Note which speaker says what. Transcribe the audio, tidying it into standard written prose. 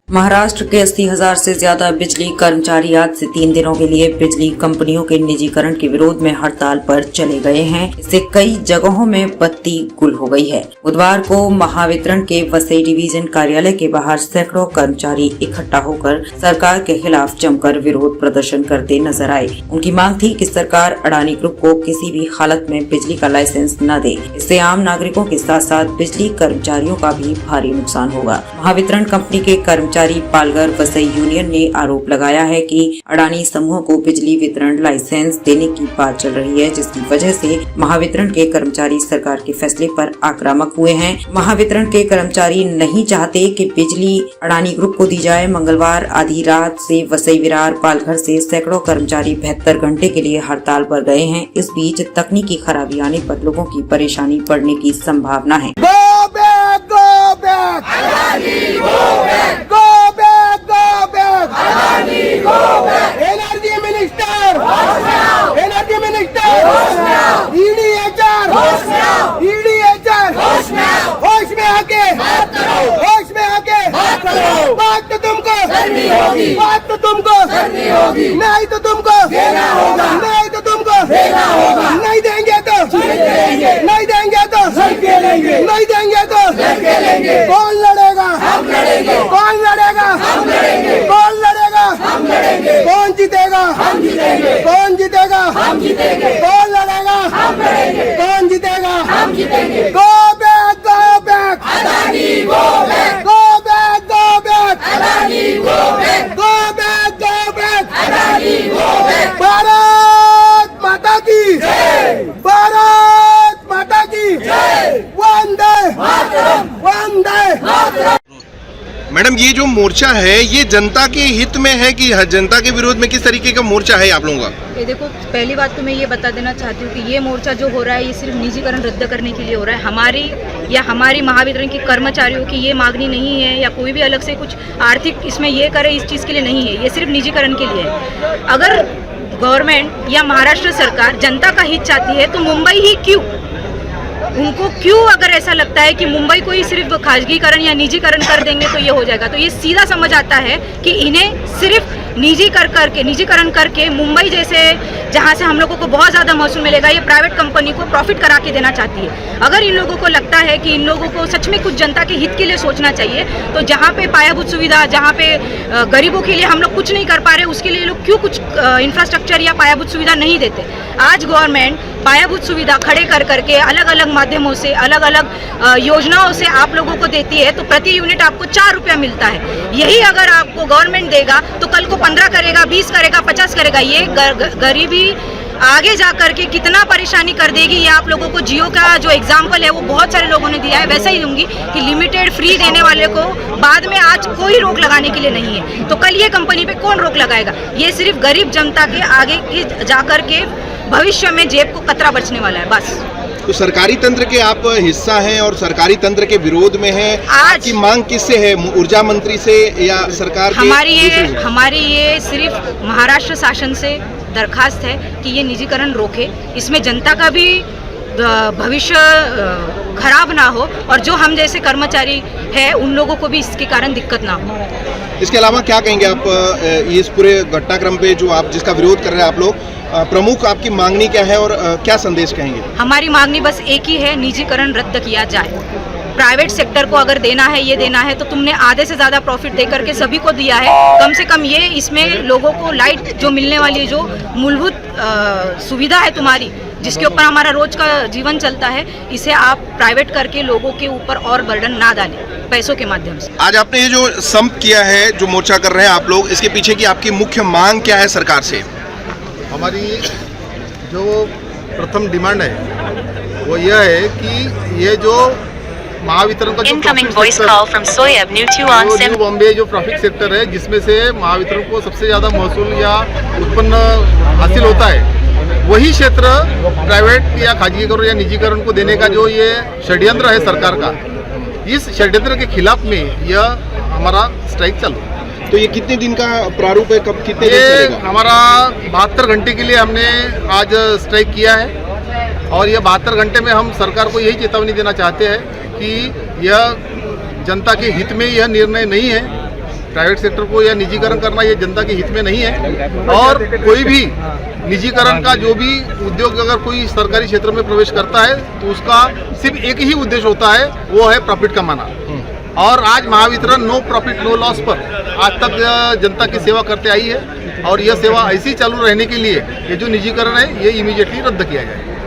Speaker 1: महाराष्ट्र के 80,000 से ज्यादा बिजली कर्मचारी आज से 3 दिनों के लिए बिजली कंपनियों के निजीकरण के विरोध में हड़ताल पर चले गए हैं। इससे कई जगहों में बत्ती गुल हो गई है। बुधवार को महावितरण के वसई डिवीजन कार्यालय के बाहर सैकड़ों कर्मचारी इकट्ठा होकर सरकार के खिलाफ जमकर विरोध प्रदर्शन करते नजर आए। उनकी मांग थी कि सरकार अडानी ग्रुप को किसी भी हालत में बिजली का लाइसेंस न दे। इससे आम नागरिकों के साथ साथ बिजली कर्मचारियों का भी भारी नुकसान होगा। महावितरण कंपनी के कर्मचारी पालघर वसई यूनियन ने आरोप लगाया है कि अडानी समूह को बिजली वितरण लाइसेंस देने की बात चल रही है, जिसकी वजह से महावितरण के कर्मचारी सरकार के फैसले पर आक्रामक हुए हैं। महावितरण के कर्मचारी नहीं चाहते कि बिजली अडानी ग्रुप को दी जाए। मंगलवार आधी रात से वसई विरार पालघर से सैकड़ों कर्मचारी 72 घंटे के लिए हड़ताल पर गए हैं। इस बीच तकनीकी खराबी आने पर लोगों की परेशानी बढ़ने की संभावना है।
Speaker 2: बात तो तुमको करनी होगी, नहीं तो तुमको देना होगा, नहीं तो तुमको देना होगा, नहीं देंगे तो नहीं देंगे तो नहीं देंगे तो कौन लड़ेगा? हम लड़ेंगे। कौन लड़ेगा? हम लड़ेंगे। कौन लड़ेगा? हम लड़ेंगे। कौन जीतेगा? हम जीतेंगे। कौन जीतेगा? हम जीतेंगे। कौन लड़ेगा? हम लड़ेंगे। कौन जीतेगा? हम जीतेंगे। Go back, go back, Adani go back, go back, go back, Adani go back, go back, go back, Adani go back. Bharat माता की जय, भारत माता की जय, वंदे मातरम, वंदे मातरम।
Speaker 3: मैडम, ये जो मोर्चा है ये जनता के हित में है कि जनता के विरोध में? किस तरीके का मोर्चा है आप लोगों का?
Speaker 4: ये देखो, पहली बात तो मैं ये बता देना चाहती हूँ कि ये मोर्चा जो हो रहा है ये सिर्फ निजीकरण रद्द करने के लिए हो रहा है। हमारी महावितरण के कर्मचारियों की ये मांगनी नहीं है या कोई भी अलग से कुछ आर्थिक इसमें ये करे, इस चीज़ के लिए नहीं है। ये सिर्फ निजीकरण के लिए है। अगर गवर्नमेंट या महाराष्ट्र सरकार जनता का हित चाहती है तो मुंबई ही क्यों? उनको क्यों अगर ऐसा लगता है कि मुंबई को ही सिर्फ खाजगीकरण या निजीकरण कर देंगे तो ये हो जाएगा, तो ये सीधा समझ आता है कि इन्हें सिर्फ निजीकरण करके मुंबई जैसे जहाँ से हम लोगों को बहुत ज़्यादा महसूल मिलेगा, ये प्राइवेट कंपनी को प्रॉफिट करा के देना चाहती है। अगर इन लोगों को लगता है कि इन लोगों को सच में कुछ जनता के हित के लिए सोचना चाहिए, तो जहाँ पे पायाभूत सुविधा, जहाँ पे गरीबों के लिए हम लोग कुछ नहीं कर पा रहे, उसके लिए लोग क्यों कुछ इंफ्रास्ट्रक्चर या पायाभूत सुविधा नहीं देते? आज गवर्नमेंट पायाभूत सुविधा खड़े कर करके अलग अलग माध्यमों से, अलग अलग योजनाओं से आप लोगों को देती है, तो प्रति यूनिट आपको 4 रुपया मिलता है। यही अगर आपको गवर्नमेंट देगा तो कल को 15 करेगा, 20 करेगा, 50 करेगा। ये गरीबी आगे जा करके कितना परेशानी कर देगी, ये आप लोगों को जियो का जो एग्जाम्पल है वो बहुत सारे लोगों ने दिया है। वैसे ही दूंगी कि लिमिटेड फ्री देने वाले को बाद में आज कोई रोक लगाने के लिए नहीं है, तो कल ये कंपनी पे कौन रोक लगाएगा? ये सिर्फ गरीब जनता के आगे जा करके भविष्य में जेब को कतरा बचने वाला है, बस।
Speaker 3: तो सरकारी तंत्र के आप हिस्सा हैं और सरकारी तंत्र के विरोध में हैं। आपकी मांग किससे है? ऊर्जा मंत्री से या सरकार के?
Speaker 4: हमारी ये सिर्फ महाराष्ट्र शासन से दरखास्त है कि ये निजीकरण रोके, इसमें जनता का भी भविष्य खराब ना हो और जो हम जैसे कर्मचारी है उन लोगों को भी इसके कारण दिक्कत ना हो।
Speaker 3: इसके अलावा क्या कहेंगे आप इस पूरे घटनाक्रम पे जो आप जिसका विरोध कर रहे हैं आप लोग? प्रमुख आपकी मांगनी क्या है और क्या संदेश कहेंगे?
Speaker 4: हमारी मांगनी बस एक ही है, निजीकरण रद्द किया जाए। प्राइवेट सेक्टर को अगर देना है, ये देना है, तो तुमने आधे से ज़्यादा प्रॉफिट दे करके सभी को दिया है। कम से कम ये इसमें लोगों को लाइट जो मिलने वाली जो मूलभूत सुविधा है तुम्हारी, जिसके ऊपर हमारा रोज का जीवन चलता है, इसे आप प्राइवेट करके लोगों के ऊपर और बर्डन ना डालें पैसों के माध्यम से।
Speaker 3: आज आपने ये जो संप किया है, जो मोर्चा कर रहे हैं आप लोग, इसके पीछे की आपकी मुख्य मांग क्या है सरकार से?
Speaker 5: हमारी जो प्रथम डिमांड है वो यह है कि ये जो महावितरण का न्यू बॉम्बे जो ट्रैफिक सेक्टर है, जिसमें से महावितरण को सबसे ज़्यादा महसूल या उत्पन्न हासिल होता है, वही क्षेत्र प्राइवेट या खाजगीकरण या निजीकरण को देने का जो ये षड्यंत्र है सरकार का, इस षड्यंत्र के खिलाफ में यह हमारा स्ट्राइक चालू है।
Speaker 3: तो ये कितने दिन का प्रारूप है, कब कितने दिन चलेगा?
Speaker 5: हमारा 72 घंटे के लिए हमने आज स्ट्राइक किया है और ये 72 घंटे में हम सरकार को यही चेतावनी देना चाहते हैं कि यह जनता के हित में यह निर्णय नहीं है प्राइवेट सेक्टर को या निजीकरण करना ये जनता के हित में नहीं है। और कोई भी निजीकरण का जो भी उद्योग अगर कोई सरकारी क्षेत्र में प्रवेश करता है तो उसका सिर्फ एक ही उद्देश्य होता है, वो है प्रॉफिट कमाना। और आज Mahavitaran no profit no loss पर आज तक जनता की सेवा करते आई है और यह सेवा ऐसी चालू रहने के लिए ये जो निजीकरण है ये इमीडिएटली रद्द किया जाए।